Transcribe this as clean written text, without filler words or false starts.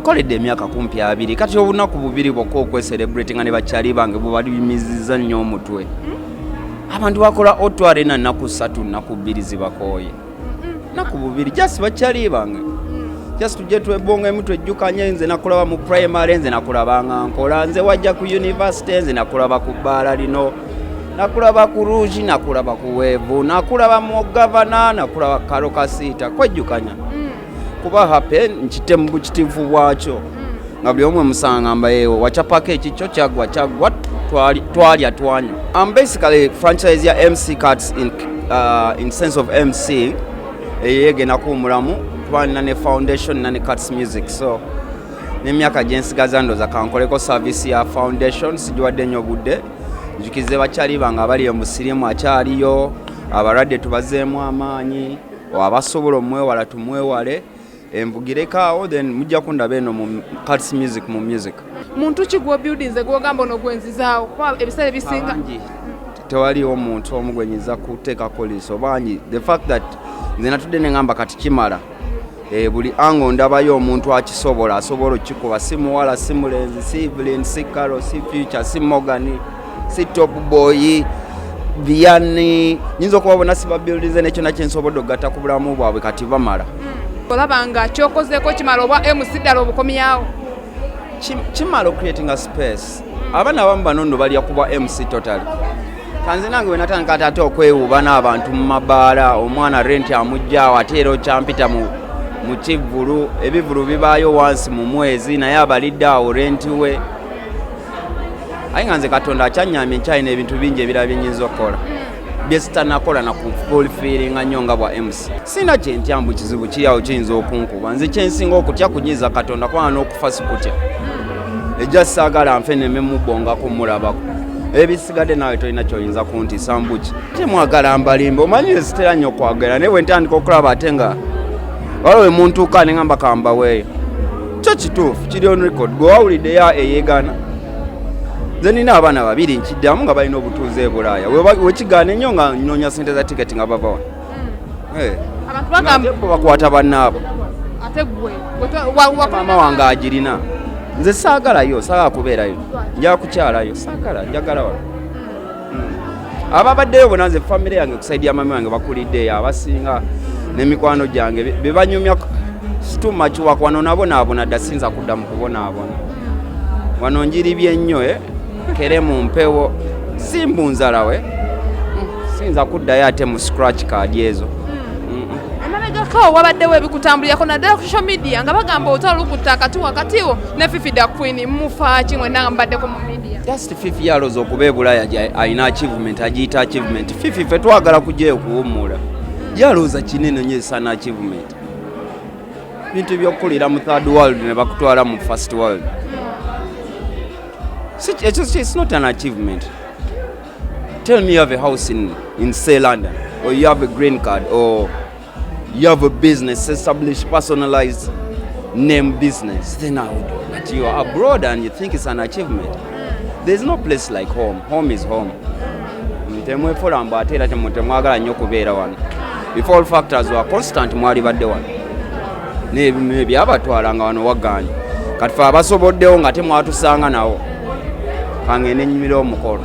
nkoledde emyaka kumpi 2 kati obunaku bubiri bwokka okwecelebrate nga ne bakyali bange bubaliimiziza nnyo omutwe. Abantu bakola Otto Arena nnaku 3 nnaku 2 zibakooye. Nnaku bubiri just bakyali bange. Just tujje twebonga emitwe ejjukanye nze nakulaba mu primary nze nakulaba nga nkola nze wajja ku university nze nakulaba ku bbaala lino nakulaba ku Rouge nakulaba ku Wevu nakulaba mu governor nakulaba Karo Kasiita kwejjukanya. Kuba hape nkite mu bukitivu bwakyo nga buli omwe musanga mbayewo wachapako ekikyo kyagwa twalya twanywa. I'm basically franchise ya MC Katz in sense of MC eyegena kumulamu twanina ne foundation na ne Katz Music, so n'emyaka gyensigaza ndoza kankoleko service ya foundation sijiwadde nnyo budde njukize bakyali bange abali omusirimu akyaliyo abalwadde tubazeemu amaanyi abasobola omwewala tumwewale envugireko then mujja kundaba eno mu Katz Music mu music. Muntu kigwa buildings egwogamba onogwenzizaawo kuba ebiseera bisinga tewaliwo omuntu omu gwenyiza kuteekako liiso bangi the fact that nze natudde ne ngamba kati kimala buli ango ndabayo omuntu akisobola asobola okikuba si muwala si mulenzi si Evelyn si Carol si Future si Morgan si Top Boy Vianney nyinza okubabona si ba buildings nekyo nakyo nsobodde okugatta ku bulamu bwabwe kati bamala. Olaba nga kyokozeeko kimala oba MC ddala obukomyawo kimala creating a space. Abaana abamu bano nno balya kuba MC total. Kanze nange wenatandika ate okwewuuba n'abantu mu mabaala omwana renti amuggyaawo ate era okyampita mu kivulu ebivulu bibaayo wansi mu mwezi naye abalidde awo renti we. Aye nga nze Katonda akyanyamye nkyalina ebintu bingi ebirala bye nnyinza okukola byesitanakola na kufulfiringa nnyo nga bwa MC. Sina kyentyambu kizibu kiyawo kiyinza okunkuba nze kyensinga okutya kunyiza Katonda kubanga n'okufa sikutya ejja saagala nfe neme mubbongako mulabako ebisigadde naawe tolina kyoyinza kuntiisa mbuki temwagala mbalimba omanyi sitera nnyo okwagala naye bwe ntandika okulaba ate nga waliwo emuntuuka ne ngamba kambaweeyo kyo kituufu kiri on record gwe wawuliddeyo eyeegana nze nina abaana 2 nkiddamu nga balina obutuuze e Bulaaya wekigaana ennyo nga nnoonya sente za tiketi nga bava wano bakwata bannaabo ate gwe maama wange agirina nze saagalayo saagala kubeerayo njala kukyalayo saagala njagala wano ababaddeyo bona nze famire yange kusaidia ya mami wange bakuliddeyo abasinga n'emikwano gyange bebanyumya too much wakwano nabonaabona dda sinza kudda mu kubonaabona wano njiribye nnyo kere mu mpewo simbunzala we sinza kuddayo ate mu scratch card ezo. Emabegako wabaddewo ebikutambulirako naddala ku social media nga bagamba otwala okutta akati wakatiwo ne Fifi da Queen mufaaki mwenna mbaddeko mu media. Just Fifi yaloza okuba e Bulaaya alina achievement agiyita achievement. Fifi fe twagala kujjayo kuwummula yaloza kinene nnyo esana achievement bintu by'okkulira mu third world ne bakutwala mu first world. It's not an achievement. Tell me you have a house in say London, or you have a green card, or you have a business, established, personalized name business. Then I would. But you are abroad and you think it's an achievement. There's no place like home. Home is home. If all factors were constant, mwali badde wano. Maybe abatwalanga wano waganya. Kati fe abasoboddewo nga temwatusanga nawo. Kange nenyimira omukolo.